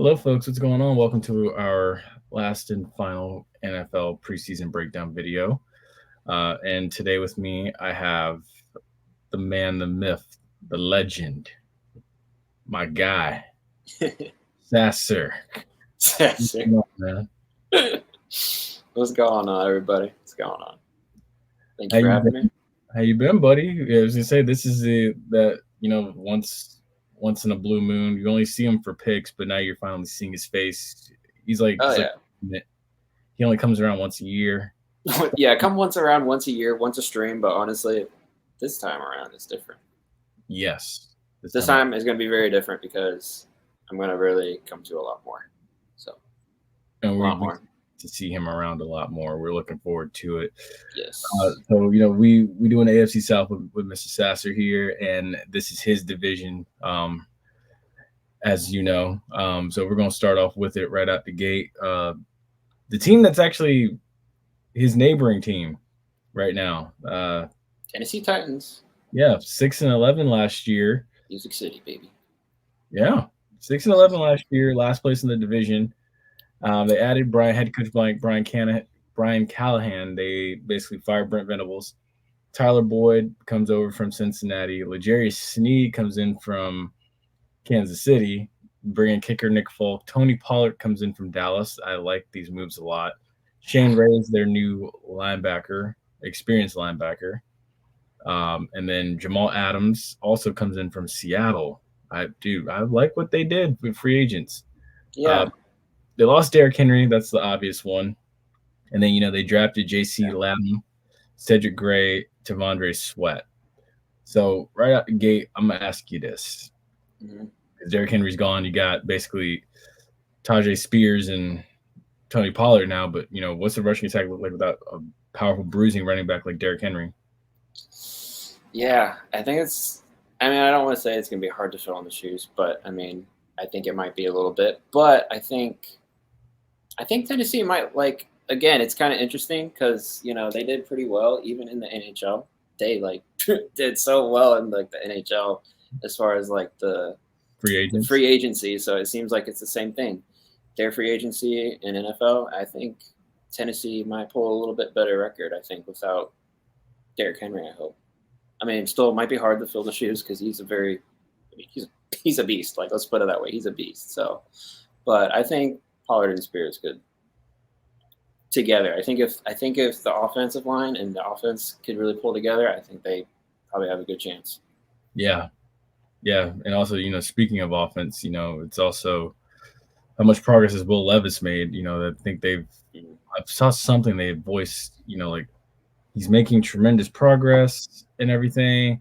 Hello, folks. What's going on? Welcome to our last and final NFL preseason breakdown video. And today with me, I have the man, the myth, the legend, my guy, Sassor. Sassor. Man. What's going on, everybody? What's going on? Thank How you for you having been? me. How you been, buddy? I was gonna say this is once in a blue moon. You only see him for picks, but now you're finally seeing his face. He's like Oh he only comes around once a year. yeah, yeah. Come once a year, once a stream. But honestly, this time around it's different. Yes, This time is going to be very different because I'm going to really come to a lot more. So and a lot more. To see him around a lot more. We're looking forward to it. Yes. So we do an AFC South with Mr. Sassor here, and this is his division, as you know. So we're gonna start off with it right out the gate. The team that's actually his neighboring team right now. Tennessee Titans. Yeah, 6-11 last year. Music City, baby. Yeah, 6-11 last year, last place in the division. They added head coach Brian Callahan. They basically fired Brent Venables. Tyler Boyd comes over from Cincinnati. L'Jarius Sneed comes in from Kansas City, bringing kicker Nick Folk. Tony Pollard comes in from Dallas. I like these moves a lot. Shane Ray is their new linebacker, experienced linebacker. And then Jamal Adams also comes in from Seattle. I like what they did with free agents. Yeah. They lost Derrick Henry. That's the obvious one. And then, they drafted J.C. Ladden, Cedric Gray, T'Vondre Sweat. So right out the gate, I'm going to ask you this. Because Derrick Henry's gone. You got basically Tajay Spears and Tony Pollard now. But, what's the rushing attack look like without a powerful bruising running back like Derrick Henry? Yeah, I think I don't want to say it's going to be hard to fill in the shoes, but, I think it might be a little bit. But I think Tennessee might, again, it's kind of interesting because, they did pretty well even in the NHL. They, did so well in, the NHL as far as, the free agency. So it seems like it's the same thing. Their free agency in NFL, I think Tennessee might pull a little bit better record, I think, without Derrick Henry, I hope. Still might be hard to fill the shoes because he's he's a beast. Let's put it that way. He's a beast. So, but I think Pollard and Spears could together. I think if the offensive line and the offense could really pull together, I think they probably have a good chance. Yeah. Yeah. And also, speaking of offense, it's also how much progress has Will Levis made. I think I saw something they voiced, he's making tremendous progress and everything.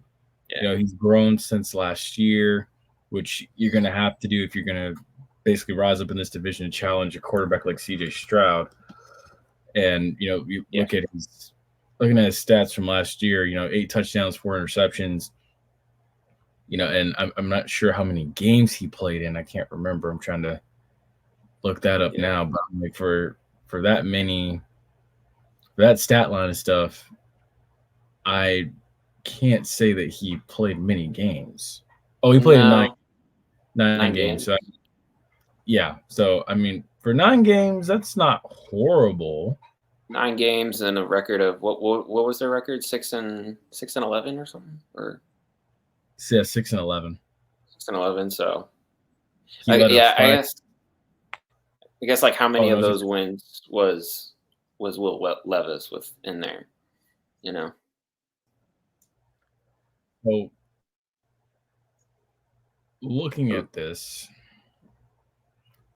Yeah. He's grown since last year, which you're going to have to do if you're going to basically rise up in this division and challenge a quarterback like CJ Stroud. And, you look at looking at his stats from last year, 8 touchdowns, 4 interceptions, and I'm not sure how many games he played in. I can't remember. I'm trying to look that up now, but for that many, for that stat line and stuff, I can't say that he played many games. Oh, he played in nine games. So So for 9 games, that's not horrible. 9 games and a record of what was their record? 6-11 or something? Or 6-11. 6-11. So I guess how many of those wins was Will Levis in there? So looking at this,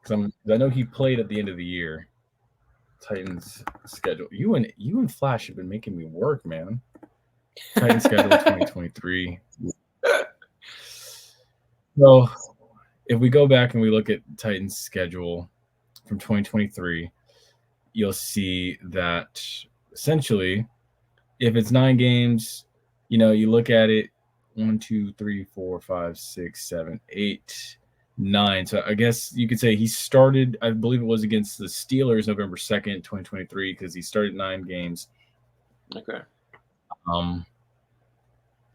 because I know he played at the end of the year. Titans schedule. You and Flash have been making me work, man. Titans schedule 2023. So if we go back and we look at Titans schedule from 2023, you'll see that essentially, if it's 9 games, you look at it 1, 2, 3, 4, 5, 6, 7, 8, 9. So I guess you could say he started, I believe it was against the Steelers November 2nd, 2023, because he started 9 games. Okay.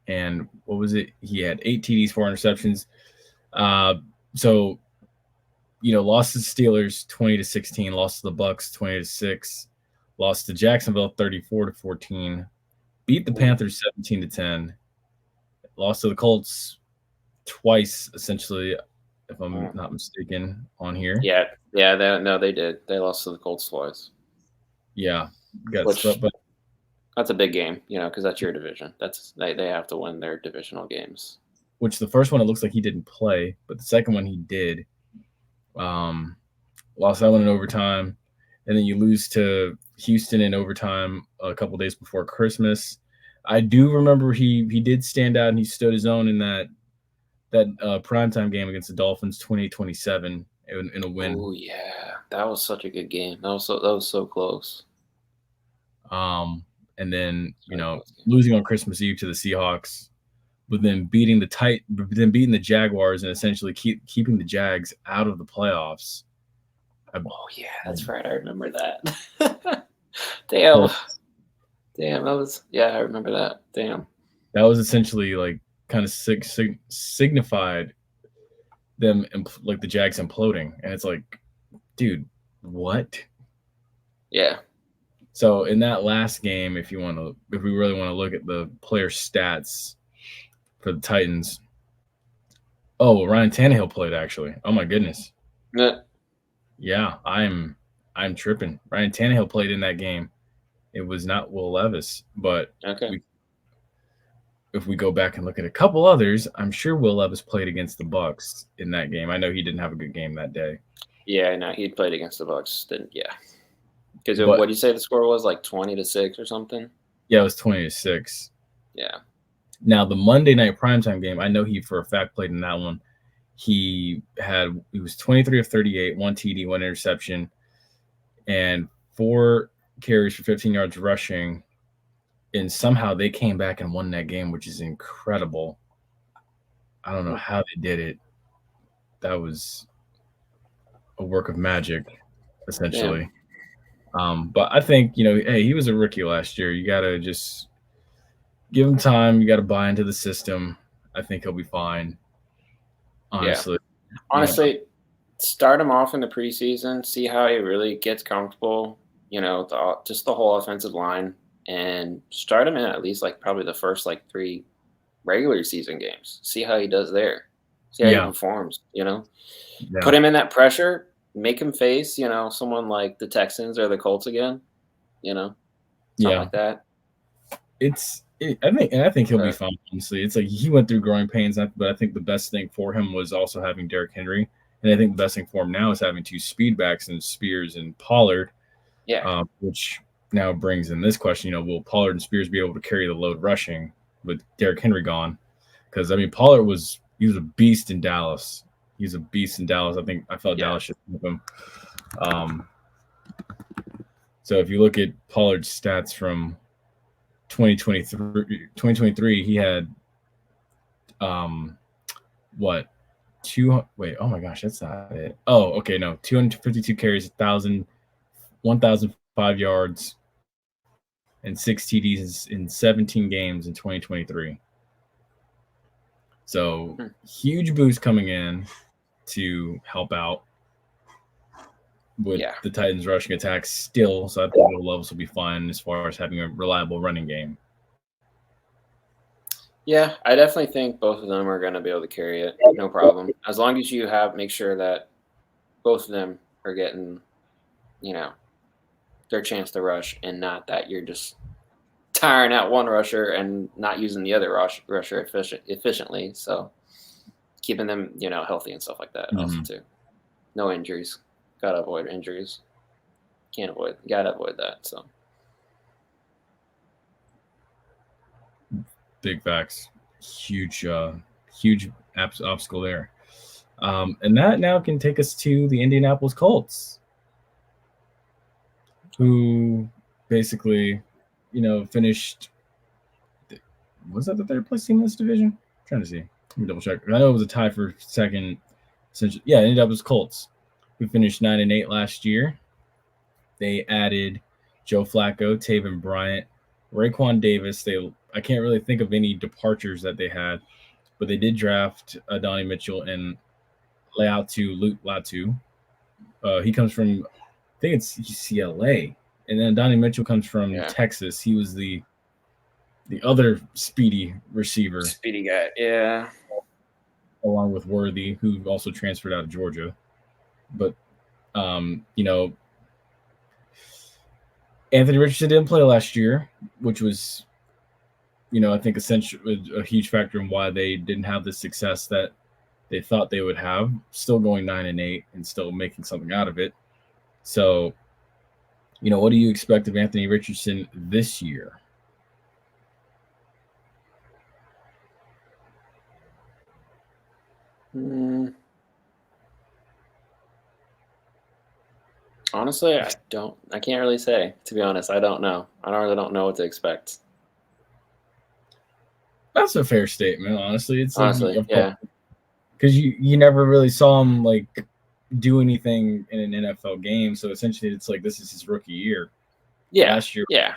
And what was it? He had 8 TDs, 4 interceptions. So lost to the Steelers 20-16, lost to the Bucks 20-6, lost to Jacksonville 34-14, beat the Panthers 17-10, lost to the Colts twice, essentially, if I'm not mistaken, on here. Yeah, they did. They lost to the Colts twice. Yeah, but that's a big game, because that's your division. They have to win their divisional games. Which the first one, it looks like he didn't play, but the second one he did. Lost that one in overtime, and then you lose to Houston in overtime a couple days before Christmas. I do remember he did stand out and he stood his own in that primetime game against the Dolphins, 28-27, in a win. Oh yeah, that was such a good game. That was so close. And then losing on Christmas Eve to the Seahawks, but then beating the Jaguars and essentially keeping the Jags out of the playoffs. Oh yeah, that's right. I remember that. Damn. That was I remember that. Damn. That was essentially like kind of signified them like the Jags imploding, and it's like, dude, what? Yeah. So in that last game, if we really want to look at the player stats for the Titans, Ryan Tannehill played actually. Oh my goodness. Yeah, I'm tripping. Ryan Tannehill played in that game. It was not Will Levis, but if we go back and look at a couple others, I'm sure Will Levis played against the Bucks in that game. I know he didn't have a good game that day. Yeah, no, he played against the Bucks. Because what do you say the score was, like 20-6 or something? Yeah, it was 20-6. Yeah. Now the Monday night primetime game, I know he for a fact played in that one. He was 23 of 38, 1 TD, 1 interception, and 4 carries for 15 yards rushing. And somehow they came back and won that game, which is incredible. I don't know how they did it. That was a work of magic, essentially. Yeah. But I think, hey, he was a rookie last year. You got to just give him time. You got to buy into the system. I think he'll be fine. Honestly. Yeah. Honestly, start him off in the preseason, see how he really gets comfortable, just the whole offensive line, and start him in at least probably the first 3 regular season games. See how he does there. See how he performs, Yeah. Put him in that pressure, make him face, someone like the Texans or the Colts again, something like that. I think he'll be fine. Honestly, it's like he went through growing pains, but I think the best thing for him was also having Derrick Henry, and I think the best thing for him now is having 2 speedbacks in Spears and Pollard. Yeah. Which now brings in this question: will Pollard and Spears be able to carry the load rushing with Derrick Henry gone? Because Pollard was a beast in Dallas. He's a beast in Dallas. I felt Dallas should keep him. So if you look at Pollard's stats from 2023, he had oh my gosh, that's not it. Oh, okay, no, 252 carries, 1,005 yards, and 6 TDs in 17 games in 2023. So huge boost coming in to help out with the Titans rushing attack still. So I think the levels will be fine as far as having a reliable running game. Yeah, I definitely think both of them are going to be able to carry it. No problem. As long as you make sure that both of them are getting, their chance to rush, and not that you're just tiring out one rusher and not using the other rusher efficiently. So keeping them, healthy and stuff like that also too. No injuries. Got to avoid injuries. Got to avoid that. So. Big facts. Huge obstacle there. And that now can take us to the Indianapolis Colts, who basically, finished. Was that the third place team in this division? I'm trying to see. Let me double check. I know it was a tie for second. Yeah, Indianapolis Colts, who finished 9-8 last year. They added Joe Flacco, Taven Bryant, Raekwon Davis. I can't really think of any departures that they had, but they did draft Donnie Mitchell and Luke Latu. He comes from, I think it's UCLA, and then Donnie Mitchell comes from Texas. He was the other speedy receiver, speedy guy, yeah, along with Worthy, who also transferred out of Georgia. But you know, Anthony Richardson didn't play last year, which was, you know, I think essentially a huge factor in why they didn't have the success that they thought they would have. Still going 9-8 and still making something out of it. So, you know, what do you expect of Anthony Richardson this year? Honestly, I can't really say, to be honest. I don't know. I really don't know what to expect. That's a fair statement, honestly. It's honestly, like, yeah. Because you never really saw him like do anything in an NFL game. So essentially it's like this is his rookie year. Yeah. Last year. Yeah.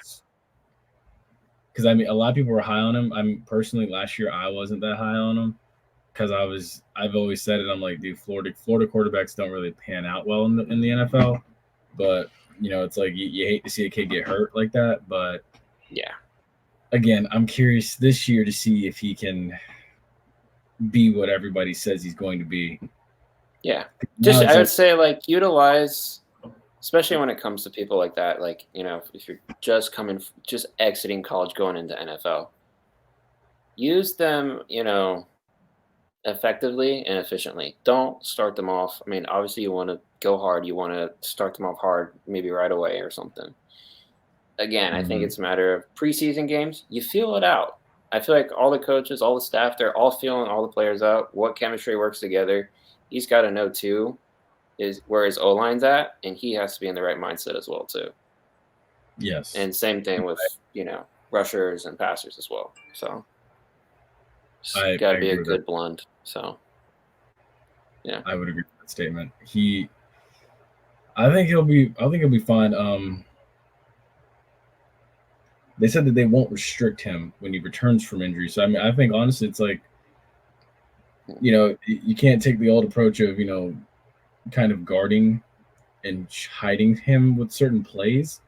Because I mean a lot of people were high on him. I'm personally last year I wasn't that high on him. Because I've always said it. I'm like, dude, Florida quarterbacks don't really pan out well in the NFL. But, you know, it's like you hate to see a kid get hurt like that. But, yeah, again, I'm curious this year to see if he can be what everybody says he's going to be. Yeah. I would say, like, utilize, especially when it comes to people like that, like, you know, if you're just exiting college going into NFL, use them, you know, effectively and efficiently. Don't start them off. I mean, obviously you want to go hard. You want to start them off hard, maybe right away or something. Again, I think it's a matter of preseason games. You feel it out. I feel like all the coaches, all the staff, they're all feeling all the players out, what chemistry works together. He's got to know, too, is where his O-line's at, and he has to be in the right mindset as well, too. Yes. And same thing with, you know, rushers and passers as well. So it's got to be a good blend. So, yeah, I would agree with that statement. I think he'll be fine. They said that they won't restrict him when he returns from injury. So I mean, I think honestly, it's like, you know, you can't take the old approach of, you know, kind of guarding and hiding him with certain plays.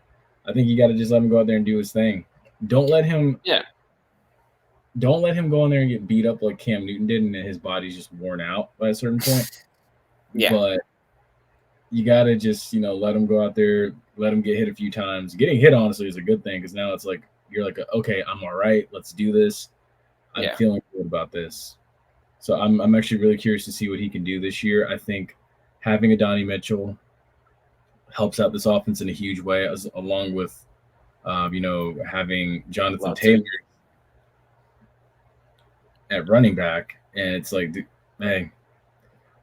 I think you got to just let him go out there and do his thing. Don't let him. Yeah. Don't let him go in there and get beat up like Cam Newton did, and his body's just worn out by a certain point. Yeah. But you got to just, you know, let him go out there, let him get hit a few times. Getting hit, honestly, is a good thing because now it's like you're like, okay, I'm all right. Let's do this. I'm feeling good about this. So I'm actually really curious to see what he can do this year. I think having a Donnie Mitchell helps out this offense in a huge way, along with, you know, having Jonathan Taylor at running back, and it's like, hey,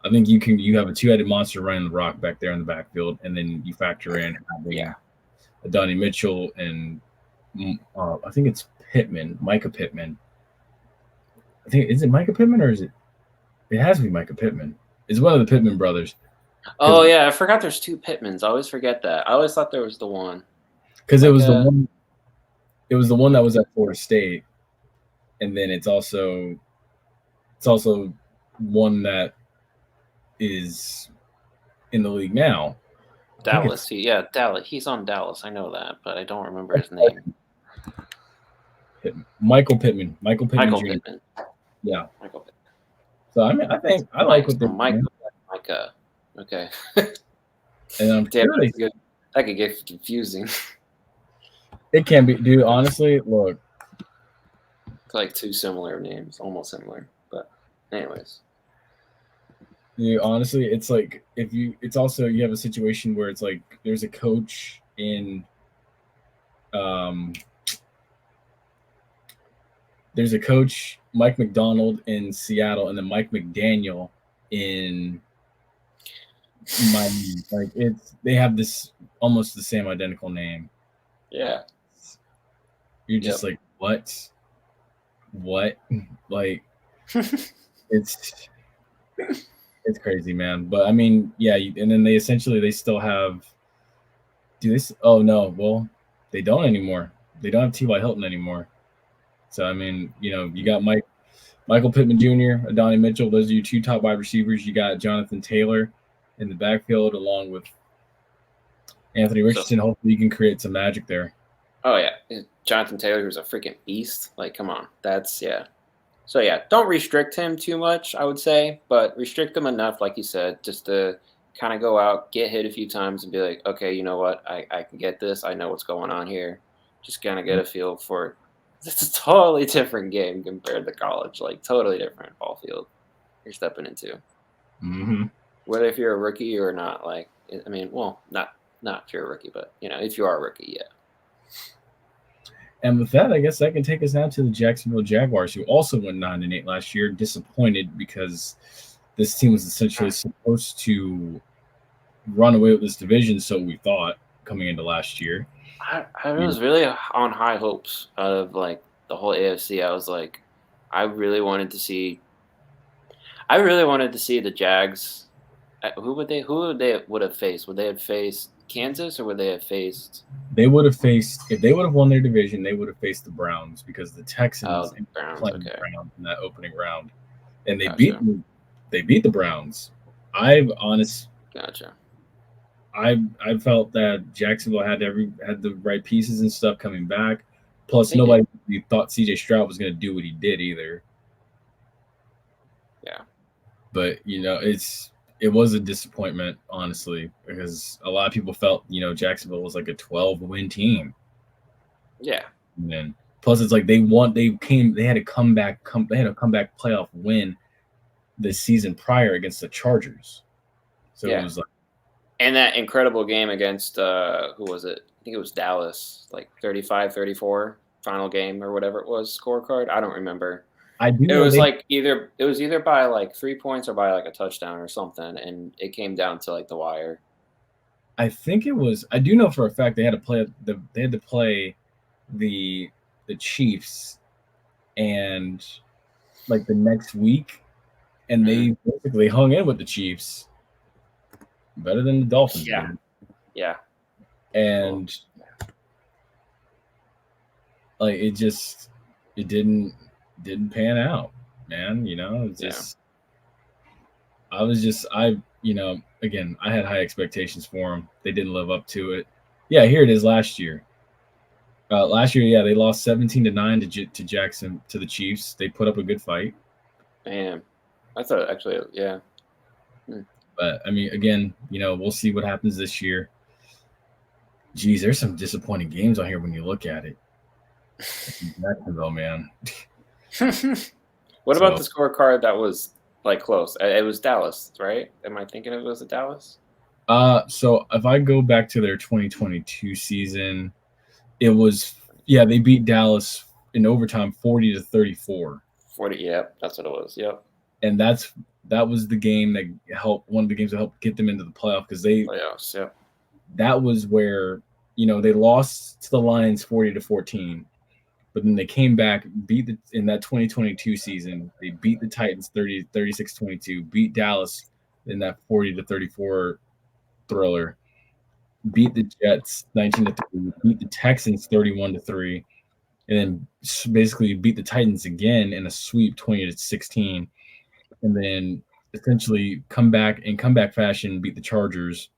I think you have a two-headed monster running the rock back there in the backfield, and then you factor in having a Donnie Mitchell and I think it's Micah Pittman. I think is it Micah Pittman or is it? It has to be Micah Pittman. It's one of the Pittman brothers. Oh yeah, I forgot there's two Pittmans. I always forget that. I always thought there was the one. Because it was the one. It was the one that was at Florida State. And then it's also one that is in the league now. Dallas. Dallas. He's on Dallas. I know that, but I don't remember his name. Michael Pittman. Michael Pittman. Yeah. Michael Pittman. So I mean, I think I like what they're doing. Micah. Okay. And I'm curious. That could get confusing. It can be, dude. Honestly, look. It's like two similar names, almost similar. But anyways. Honestly, it's like it's also you have a situation where it's like there's a coach in there's a coach, Mike McDonald in Seattle, and then Mike McDaniel in Miami. Like they have this almost the same identical name. Yeah. You're just like, what? Like it's crazy, man. But I mean, yeah, and then they still have oh no, well, they don't anymore. They don't have T.Y. Hilton anymore. So I mean, you know, you got Michael Pittman Jr., Donnie Mitchell, those are your two top wide receivers. You got Jonathan Taylor, in the backfield along with Anthony Richardson. Hopefully, you can create some magic there. Oh yeah, Jonathan Taylor was a freaking beast. Like, come on, that's yeah. So yeah, don't restrict him too much, I would say, but restrict him enough, like you said, just to kind of go out, get hit a few times, and be like, okay, you know what, I can get this. I know what's going on here. Just kind of get a feel for it. It's a totally different game compared to college, like totally different ball field you're stepping into. Mm-hmm. Whether if you're a rookie or not, like, I mean, well, not if you're a rookie, but if you are a rookie, yeah. And with that, I guess that can take us now to the Jacksonville Jaguars, who also went 9-8 last year. Disappointed because this team was essentially supposed to run away with this division, so we thought coming into last year. I was really on high hopes of like the whole AFC. I was like, I really wanted to see the Jags. Who would they have faced? Would they have faced Kansas or would they have faced? They would have faced, if they would have won their division, they would have faced the Browns because the Texans played the Browns in that opening round, and they Gotcha. beat the Browns. Gotcha. I felt that Jacksonville had the right pieces and stuff coming back. Plus, They nobody thought CJ Stroud was going to do what he did either. Yeah. But it was a disappointment, honestly, because a lot of people felt Jacksonville was like a 12-win team. Yeah. And then plus it's like they had a comeback playoff win the season prior against the Chargers. So it was like, and that incredible game against who was it? I think it was Dallas, like 35-34 final game or whatever it was, scorecard. I don't remember. It was either by like 3 points or by like a touchdown or something, and it came down to like the wire. I think it was. I do know for a fact they had to play the Chiefs, and like the next week, and they basically hung in with the Chiefs better than the Dolphins. Yeah. And like it didn't pan out, man. Again, I had high expectations for them. They didn't live up to it. Yeah, here it is last year. They lost 17-9 to Jackson, to the Chiefs. They put up a good fight. Man, I thought actually, yeah. But I mean, again, we'll see what happens this year. Geez, there's some disappointing games on here when you look at it. Jacksonville, man. What about the scorecard that was like close? It was Dallas, right? Am I thinking it was Dallas? So if I go back to their 2022 season, it was they beat Dallas in overtime 40-34. 40, yeah, that's what it was. Yep. And that was the game that helped, one of the games that helped get them into the playoff because playoffs, yep. That was where they lost to the Lions 40-14. But then they came back, in that 2022 season, they beat the Titans 36-22, beat Dallas in that 40-34 thriller, beat the Jets 19-3, beat the Texans 31-3, and then basically beat the Titans again in a sweep 20-16, and then essentially come back fashion, beat the Chargers,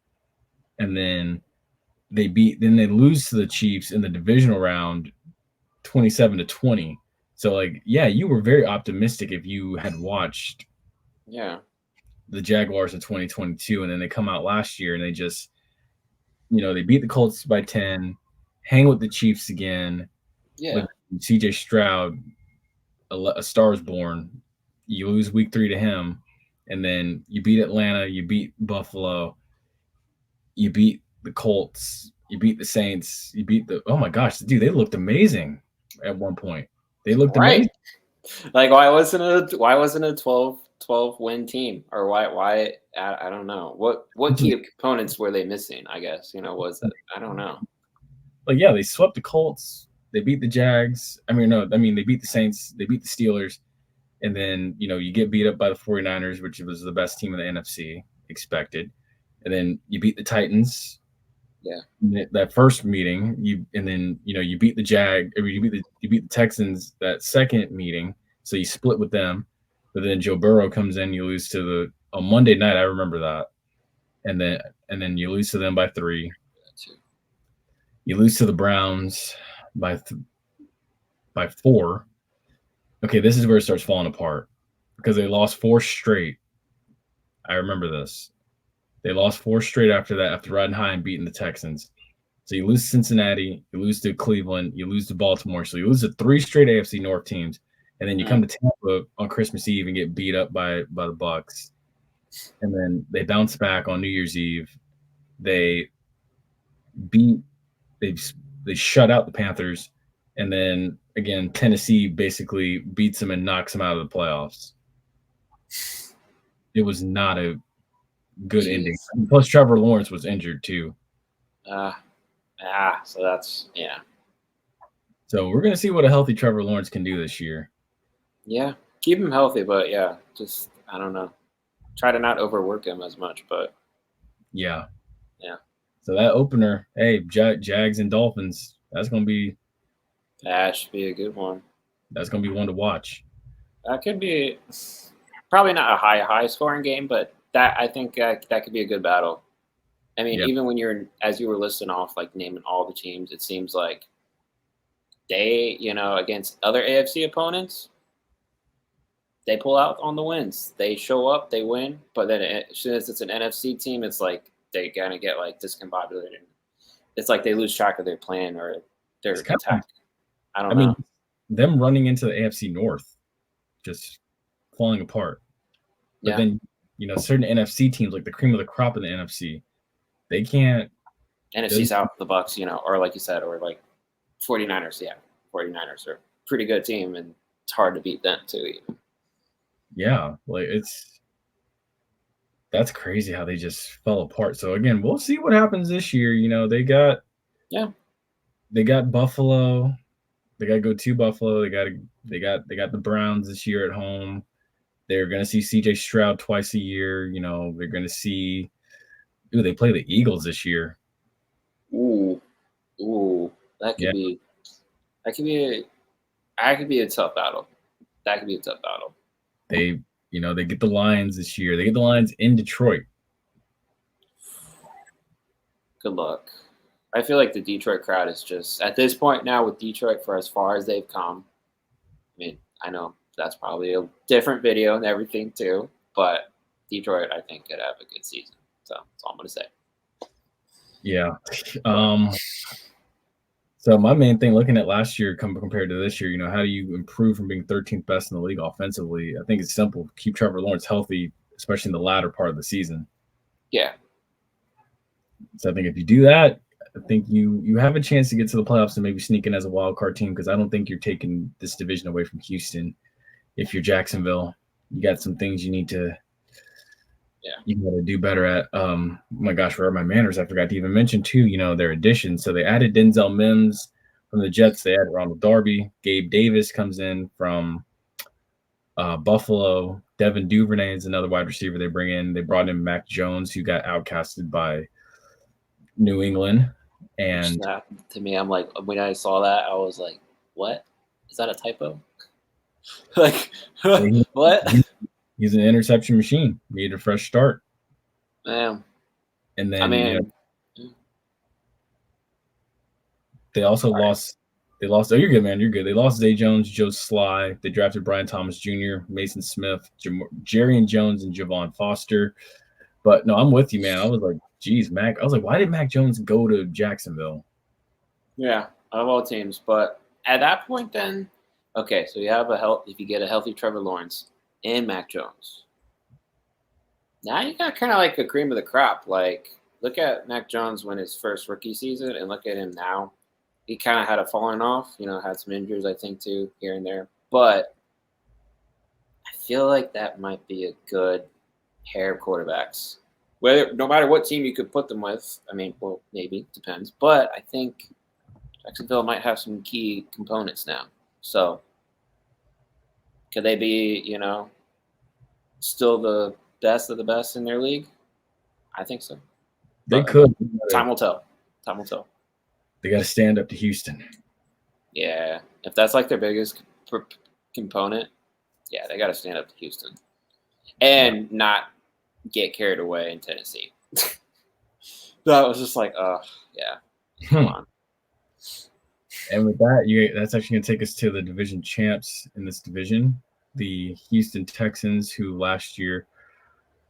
and then they lose to the Chiefs in the divisional round 27-20. So you were very optimistic if you had watched the Jaguars in 2022, and then they come out last year and they just they beat the Colts by 10, hang with the Chiefs again. Yeah. With CJ Stroud, a Star is Born. You lose week 3 to him, and then you beat Atlanta, you beat Buffalo, you beat the Colts, you beat the Saints, you beat oh my gosh, dude, they looked amazing. At one point, they looked amazing. Like, why wasn't a 12 win team, or why I don't know what key components were they missing? I guess was it, I don't know. They swept the Colts, they beat the Jags. They beat the Saints, they beat the Steelers, and then you get beat up by the 49ers, which was the best team in the NFC, expected, and then you beat the Titans. Yeah, that first meeting, you beat the you beat the Texans that second meeting, so you split with them. But then Joe Burrow comes in, you lose to on Monday night. I remember that, and then you lose to them by 3. You lose to the Browns by 4. Okay, this is where it starts falling apart because they lost 4 straight. I remember this. They lost 4 straight after that, after riding high and beating the Texans. So you lose to Cincinnati, you lose to Cleveland, you lose to Baltimore. So you lose to 3 straight AFC North teams, and then you come to Tampa on Christmas Eve and get beat up by the Bucs. And then they bounce back on New Year's Eve. They shut out the Panthers, and then again Tennessee basically beats them and knocks them out of the playoffs. It was not a good ending. Plus Trevor Lawrence was injured too. So that's So we're gonna see what a healthy Trevor Lawrence can do this year. Yeah, keep him healthy, but just I don't know. Try to not overwork him as much, but yeah. So that opener, hey, Jags and Dolphins, that should be a good one. That's gonna be one to watch. That could be probably not a high scoring game, but I think that could be a good battle. I mean, even when as you were listing off, like naming all the teams, it seems like they, against other AFC opponents, they pull out on the wins. They show up, they win, but then as soon as it's an NFC team, it's like they kind of get like discombobulated. It's like they lose track of their plan or their attack. I don't know. Them running into the AFC North, just falling apart. But then, certain NFC teams, like the cream of the crop in the NFC, they can't. NFC South, the Bucs, or like you said, or like 49ers. Yeah, 49ers are a pretty good team, and it's hard to beat them too. Even. Yeah, like that's crazy how they just fell apart. So again, we'll see what happens this year. They got Buffalo. They got to go to Buffalo. They got the Browns this year at home. They're going to see CJ Stroud twice a year. They're going to see. Ooh, they play the Eagles this year. Ooh, that could be a tough battle. That could be a tough battle. They get the Lions this year. They get the Lions in Detroit. Good luck. I feel like the Detroit crowd is just at this point now with Detroit for as far as they've come. I mean, I know that's probably a different video and everything too, but Detroit, I think, could have a good season. So that's all I'm going to say. Yeah. So my main thing looking at last year compared to this year, how do you improve from being 13th best in the league offensively? I think it's simple. Keep Trevor Lawrence healthy, especially in the latter part of the season. Yeah. So I think if you do that, I think you have a chance to get to the playoffs and maybe sneak in as a wild card team, because I don't think you're taking this division away from Houston. If you're Jacksonville, you got some things you need to you got to do better at. Oh my gosh, where are my manners? I forgot to even mention too, their additions. So they added Denzel Mims from the Jets. They added Ronald Darby. Gabe Davis comes in from Buffalo. Devin Duvernay is another wide receiver they bring in. They brought in Mac Jones, who got outcasted by New England. And to me, I'm like, when I saw that, I was like, what? Is that a typo? Like, what? He's an interception machine. Needed a fresh start. Damn. And then they also lost. They lost. Oh, you're good, man. You're good. They lost Zay Jones, Joe Sly. They drafted Brian Thomas Jr., Mason Smith, Jerry Jones, and Javon Foster. But no, I'm with you, man. I was like, geez, Mac. I was like, why did Mac Jones go to Jacksonville? Yeah, of all teams. But at that point, then, okay, so you have if you get a healthy Trevor Lawrence and Mac Jones, now you got kind of like a cream of the crop. Like, look at Mac Jones when his first rookie season, and look at him now. He kind of had a falling off, had some injuries, I think, too, here and there. But I feel like that might be a good pair of quarterbacks. No matter what team you could put them with, I mean, well, maybe, depends. But I think Jacksonville might have some key components now. So could they be, still the best of the best in their league? I think so. They could. Time will tell. Time will tell. They got to stand up to Houston. Yeah. If that's like their biggest component, they got to stand up to Houston. And not get carried away in Tennessee. That was just like, yeah, come on. And with that, that's actually going to take us to the division champs in this division, the Houston Texans, who last year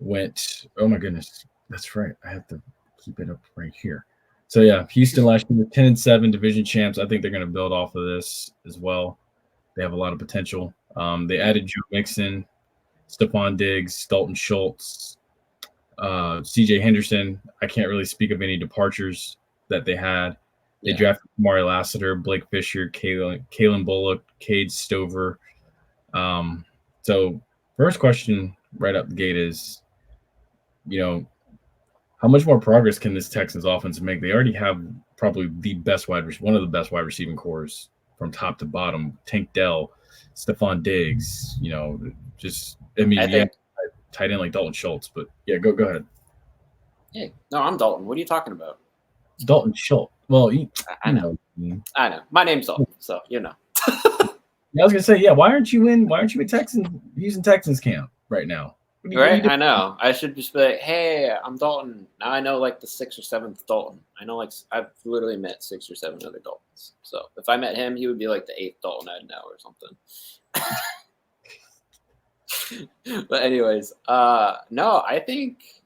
went. Oh my goodness, that's right. I have to keep it up right here. So yeah, Houston last year 10-7 division champs. I think they're going to build off of this as well. They have a lot of potential. They added Joe Mixon, Stephon Diggs, Dalton Schultz, C.J. Henderson. I can't really speak of any departures that they had. They drafted Mari Lassiter, Blake Fisher, Kalen Bullock, Cade Stover. So first question right up the gate is, how much more progress can this Texans offense make? They already have probably one of the best wide receiving cores from top to bottom. Tank Dell, Stephon Diggs, tight end like Dalton Schultz. But yeah, go ahead. Hey, no, I'm Dalton. What are you talking about? Dalton Schultz. Well, I know. I know. My name's Dalton, so you know. I was gonna say, yeah. Why aren't you in Houston Texans camp right now? Right? I know. I should just be like, hey, I'm Dalton. Now I know like the 6th or 7th Dalton. I know I've literally met 6 or 7 other Daltons. So if I met him, he would be like the 8th Dalton I'd know or something. But anyways, no, I think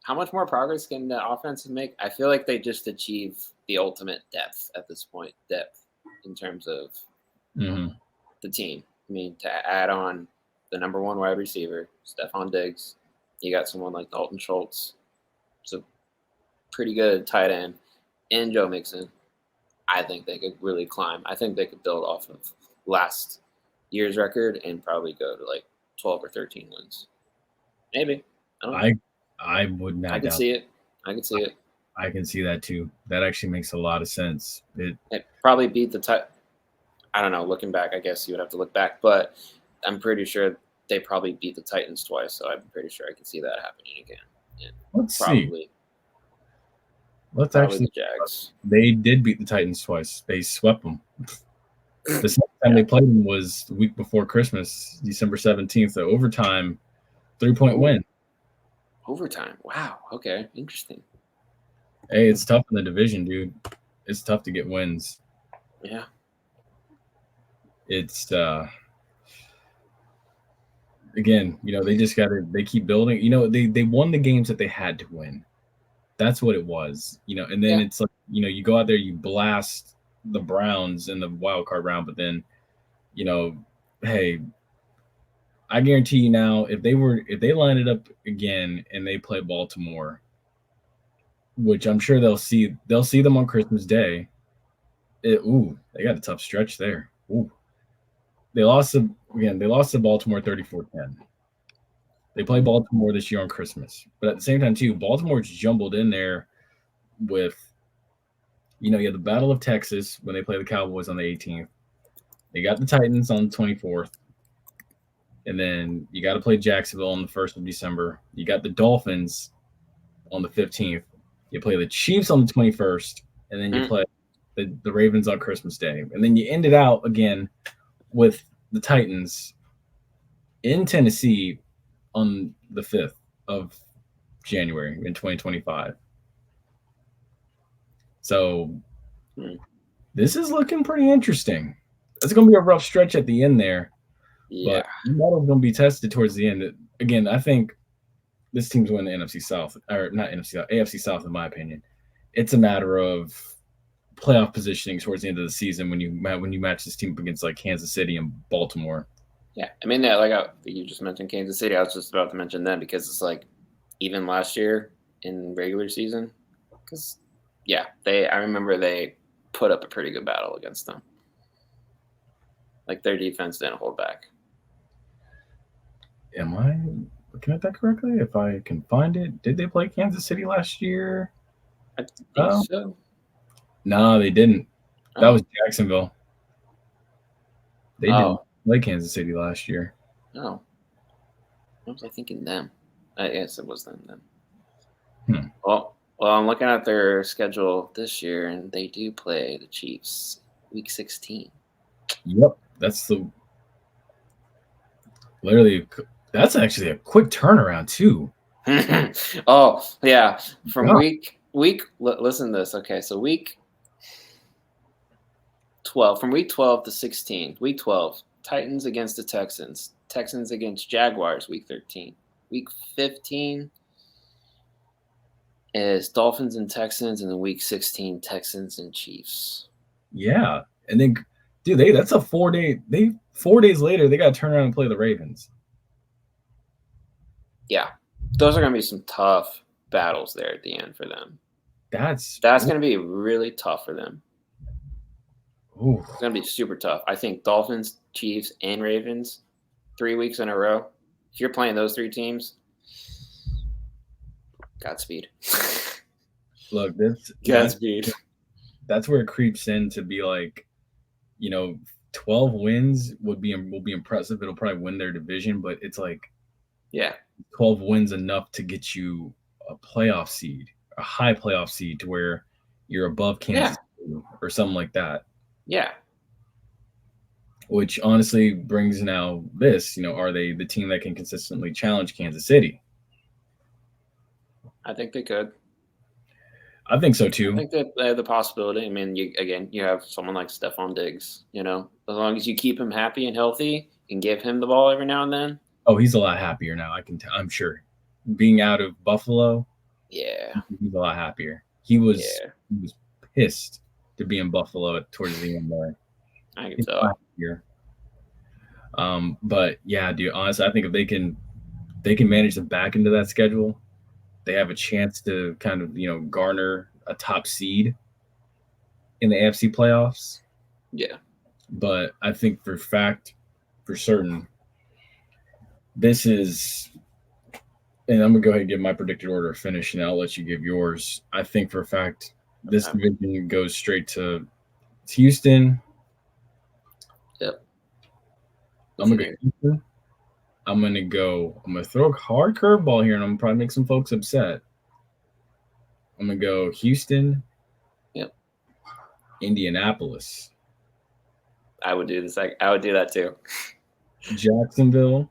how much more progress can the offense make? I feel like they just achieve the ultimate depth at this point. Depth in terms of the team. I mean, to add on the number 1 wide receiver, Stephon Diggs. You got someone like Dalton Schultz. It's a pretty good tight end. And Joe Mixon. I think they could really climb. I think they could build off of last year's record and probably go to like 12 or 13 wins. Maybe. I don't know. I would not. I can see it. I can see it. I can see that too. That actually makes a lot of sense. It probably beat the I don't know. Looking back, I guess you would have to look back, but I'm pretty sure they probably beat the Titans twice, so I'm pretty sure I can see that happening again. And let's see. Let's actually. The Jags. They did beat the Titans twice. They swept them. The second time they played them was the week before Christmas, December 17th. The overtime, 3-point win. Overtime. Wow. Okay. Interesting. Hey, it's tough in the division, dude. It's tough to get wins. Yeah. It's again, they keep building. They won the games that they had to win. That's what it was. And then it's like, you go out there, you blast the Browns in the wild card round, but then, hey, I guarantee you now, if they line it up again and they play Baltimore, which I'm sure they'll see them on Christmas Day. They got a tough stretch there. Ooh. They lost to Baltimore 34-10. They play Baltimore this year on Christmas. But at the same time, too, Baltimore's jumbled in there with, you have the Battle of Texas when they play the Cowboys on the 18th. They got the Titans on the 24th. And then you got to play Jacksonville on the 1st of December. You got the Dolphins on the 15th. You play the Chiefs on the 21st. And then you play the Ravens on Christmas Day. And then you end it out again with the Titans in Tennessee on the 5th of January in 2025. So this is looking pretty interesting. It's going to be a rough stretch at the end there. Yeah. But the metal's going to be tested towards the end. Again, I think this team's winning the NFC South, or not NFC South, AFC South, in my opinion. It's a matter of playoff positioning towards the end of the season when you match this team up against like Kansas City and Baltimore. Yeah, I mean, you just mentioned Kansas City. I was just about to mention them because it's like even last year in regular season, because I remember they put up a pretty good battle against them. Like their defense didn't hold back. Am I looking at that correctly? If I can find it, did they play Kansas City last year? I think so. No, they didn't. That was Jacksonville. They didn't play Kansas City last year. No. What was I thinking them? I guess it was them then. Well, I'm looking at their schedule this year, and they do play the Chiefs week 16. Yep. That's actually a quick turnaround, too. Oh yeah, from Yeah. Listen to this. Okay, so week 12, from week 12 to 16. Week 12, Titans against the Texans. Texans against Jaguars. Week 13. Week 15 is Dolphins and Texans, and then week 16, Texans and Chiefs. Yeah. And then, dude, that's a 4-day. 4 days later, they got to turn around and play the Ravens. Yeah, those are going to be some tough battles there at the end for them. That's going to be really tough for them. Ooh. It's going to be super tough. I think Dolphins, Chiefs, and Ravens, 3 weeks in a row. If you're playing those 3 teams, Godspeed. Look, Godspeed. That's where it creeps in to be like, 12 wins will be impressive. It'll probably win their division, but it's like, 12 wins enough to get you a playoff seed, a high playoff seed to where you're above Kansas City or something like that. Yeah. Which honestly brings now this, are they the team that can consistently challenge Kansas City? I think they could. I think so too. I think that they have the possibility. I mean, you have someone like Stephon Diggs, as long as you keep him happy and healthy and give him the ball every now and then. Oh, he's a lot happier now. I'm sure. Being out of Buffalo, yeah, he's a lot happier. He was pissed to be in Buffalo towards the end there. I can tell. But yeah, dude, honestly, I think if they can manage to back into that schedule, they have a chance to kind of, garner a top seed in the AFC playoffs. Yeah. But I think for certain, this is, and I'm going to go ahead and give my predicted order of finish, and I'll let you give yours. I think for a fact this division goes straight to Houston. Yep. I'm going to go Houston. I'm going to throw a hard curveball here, and I'm going to probably make some folks upset. I'm going to go Houston. Yep. Indianapolis. I would do this. I would do that too. Jacksonville.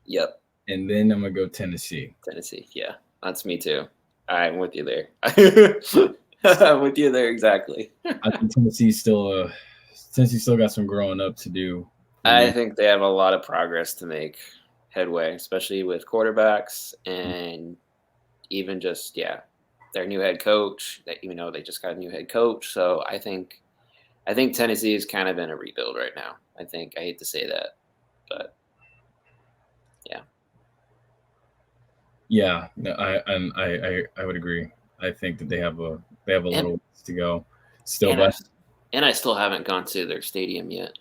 Yep. And then I'm going to go Tennessee. Tennessee. Yeah. That's me too. I'm with you there. I'm with you there. Exactly. I think Tennessee still got some growing up to do. I think they have a lot of progress to make headway, especially with quarterbacks and even just, their new head coach, even though they just got a new head coach. So I think Tennessee is kind of in a rebuild right now. I hate to say that, but yeah. Yeah, no, I would agree. I think that they have a little ways to go still. And I still haven't gone to their stadium yet.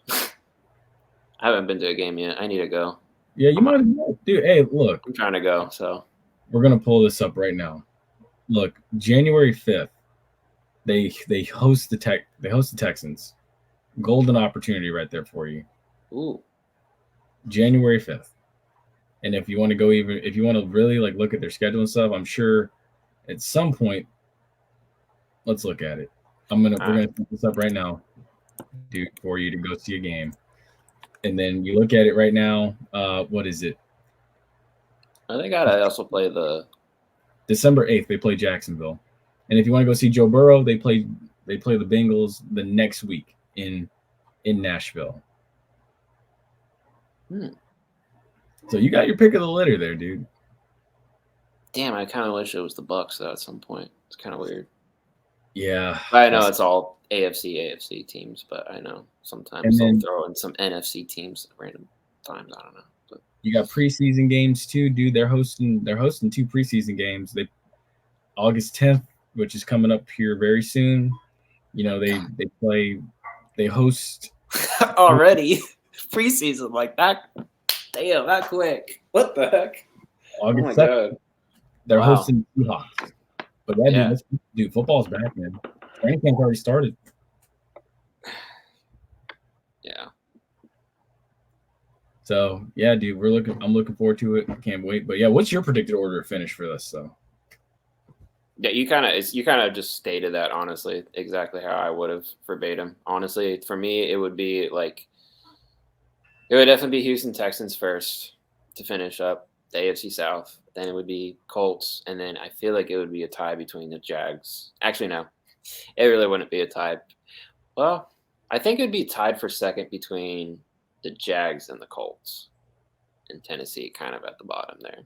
I haven't been to a game yet. I need to go. Yeah, you might have, dude. Hey, look. I'm trying to go, so we're gonna pull this up right now. Look, January 5th, they host the Texans. Golden opportunity right there for you. Ooh. January 5th. And if you want to really like look at their schedule and stuff, I'm sure at some point, let's look at it. We're gonna put this up right now, dude, for you to go see a game. And then you look at it right now. What is it? They gotta also play the December 8th. They play Jacksonville, and if you want to go see Joe Burrow, they play the Bengals the next week in Nashville. So you got your pick of the litter there, dude. Damn, I kind of wish it was the Bucs though. At some point, it's kind of weird. Yeah, I know it's all AFC teams, but I know sometimes they'll throw in some NFC teams at random times. I don't know. But you got preseason games too, dude. They're hosting 2 preseason games. August 10th, which is coming up here very soon. They host already preseason like that. Damn, that quick. What the heck? August 2nd. God. They're hosting Seahawks. But dude, football's back, man. Training camp already started. Yeah. So yeah, dude, I'm looking forward to it. I can't wait. But yeah, what's your predicted order of finish for this though? Yeah, you kind of just stated that honestly, exactly how I would have verbatim. Honestly, for me, it would definitely be Houston Texans first to finish up. the AFC South. Then it would be Colts, and then I feel like it would be a tie between the Jags. Actually, no, it really wouldn't be a tie. Well, I think it'd be tied for second between the Jags and the Colts, and Tennessee kind of at the bottom there.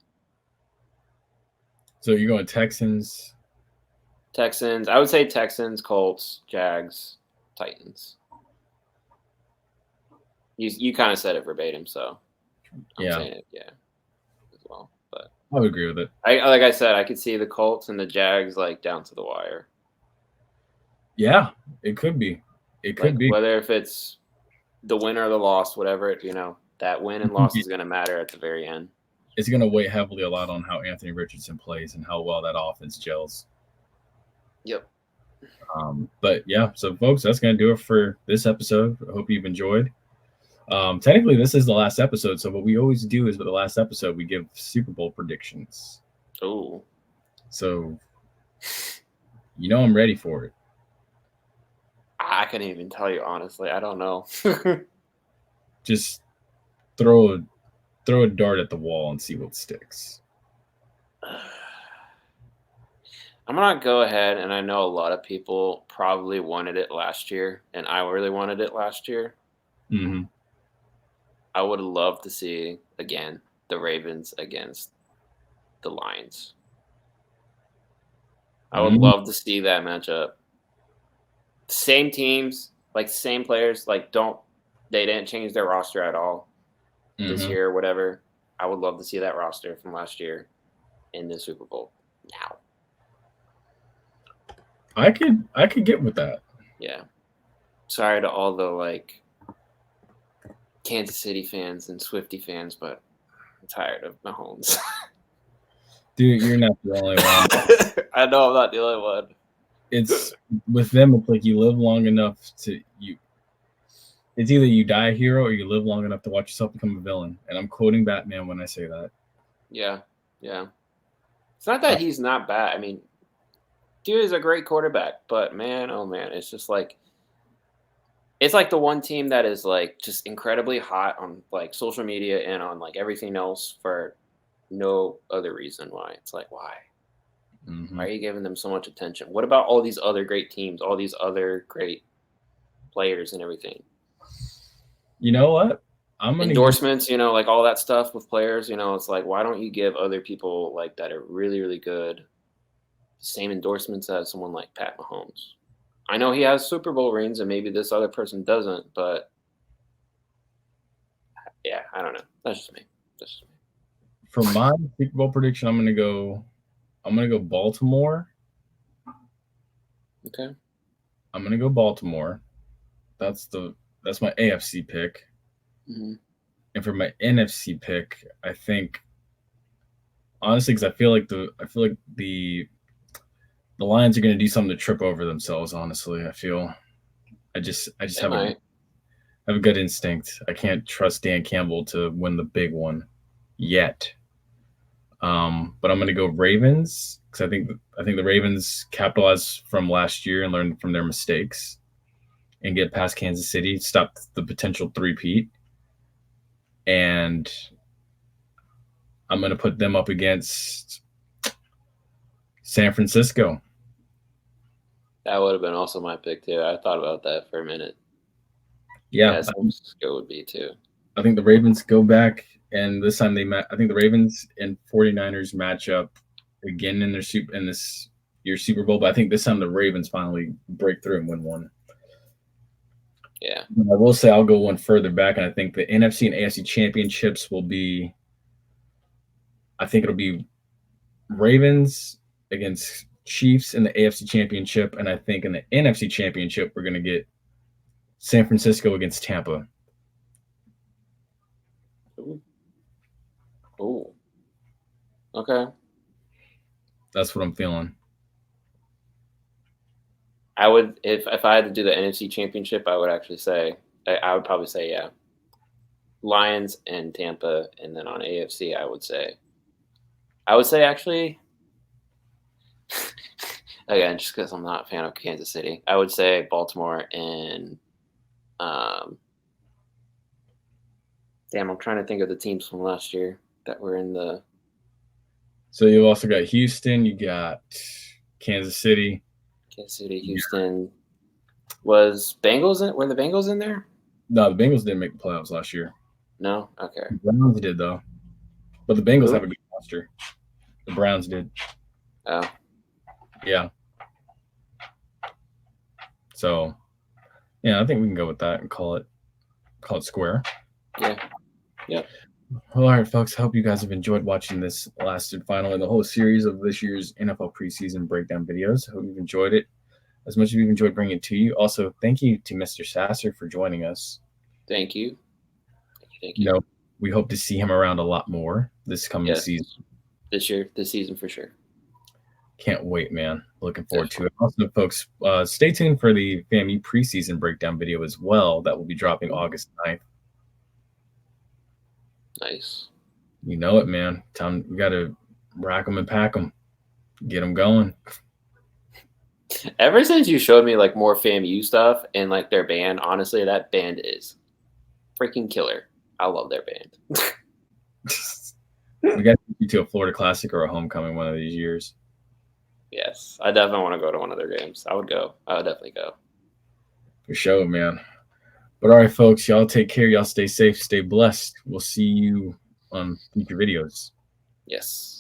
So you're going Texans. Texans. I would say Texans, Colts, Jags, Titans. You kind of said it verbatim, so I'm saying it, as well. But I would agree with it. Like I said, I could see the Colts and the Jags like down to the wire. Yeah, it could be. It could be. Whether if it's the win or the loss, whatever, that win and loss is going to matter at the very end. It's going to weigh heavily a lot on how Anthony Richardson plays and how well that offense gels. Yep. But yeah, so folks, that's going to do it for this episode. I hope you've enjoyed. Technically, this is the last episode. So what we always do is with the last episode, we give Super Bowl predictions. Oh. So, I'm ready for it. I couldn't even tell you, honestly. I don't know. Just throw a dart at the wall and see what sticks. I'm going to go ahead, and I know a lot of people probably wanted it last year, and I really wanted it last year. Mm-hmm. I would love to see, again, the Ravens against the Lions. I would love to see that matchup. Same teams, same players, they didn't change their roster at all this year or whatever. I would love to see that roster from last year in the Super Bowl now. I could get with that. Yeah. Sorry to all the Kansas City fans and Swiftie fans, but I'm tired of Mahomes. Dude, you're not the only one. I know I'm not the only one. It's with them. It's like you live long enough to It's either you die a hero or you live long enough to watch yourself become a villain. And I'm quoting Batman when I say that. Yeah. It's not that he's not bad. I mean, dude is a great quarterback, but man, oh man, it's just it's the one team that is just incredibly hot on social media and on everything else for no other reason why. It's why? Mm-hmm. Why are you giving them so much attention? What about all these other great teams, all these other great players and everything? You know what? Endorsements, all that stuff with players, it's why don't you give other people that are really, really good the same endorsements as someone like Pat Mahomes? I know he has Super Bowl rings and maybe this other person doesn't, but yeah, I don't know. That's just me. For my Super Bowl prediction, I'm gonna go Baltimore. Okay. I'm gonna go Baltimore. That's my AFC pick. Mm-hmm. And for my NFC pick, I think honestly, because I feel like the Lions are gonna do something to trip over themselves. Honestly, I just have a good instinct. I can't trust Dan Campbell to win the big one yet. But I'm going to go Ravens because I think the Ravens capitalized from last year and learned from their mistakes and get past Kansas City, stop the potential three-peat. And I'm going to put them up against San Francisco. That would have been also my pick too. I thought about that for a minute. Yeah, San Francisco would be too. I think the Ravens go back, and this time I think the Ravens and 49ers match up again in this year's Super Bowl. But I think this time the Ravens finally break through and win one. Yeah. I will say I'll go one further back, and I think the NFC and AFC championships will be. I think it'll be Ravens against Chiefs in the AFC championship, and I think in the NFC championship we're going to get San Francisco against Tampa. Ooh. Okay. That's what I'm feeling. I would, if I had to do the NFC championship, I would actually say, I would probably say, yeah, Lions and Tampa. And then on AFC, I would say actually, again, just because I'm not a fan of Kansas City, I would say Baltimore and, damn, I'm trying to think of the teams from last year that were in the So you also got Houston. You got Kansas City. Kansas City, Houston. Were the Bengals in there? No, the Bengals didn't make the playoffs last year. No? Okay. The Browns did, though. But the Bengals Who? have a good roster. The Browns did. Oh. Yeah. So, yeah, I think we can go with that and call it square. Yeah. Yep. Well, all right, folks. I hope you guys have enjoyed watching this last and final in the whole series of this year's NFL preseason breakdown videos. I hope you've enjoyed it as much as we've enjoyed bringing it to you. Also, thank you to Mr. Sassor for joining us. Thank you. You know, we hope to see him around a lot more this coming season. This season for sure. Can't wait, man. Looking forward to it. Also, folks, stay tuned for the FAMU preseason breakdown video as well. That will be dropping August 9th. Nice. You know it, man. We got to rack them and pack them. Get them going. Ever since you showed me like more FAMU stuff and like their band, honestly, that band is freaking killer. I love their band. We got to take you to a Florida Classic or a homecoming one of these years. Yes, I definitely want to go to one of their games. I would go. I would definitely go. For sure, man. But all right, folks, y'all take care. Y'all stay safe, stay blessed. We'll see you on future videos. Yes.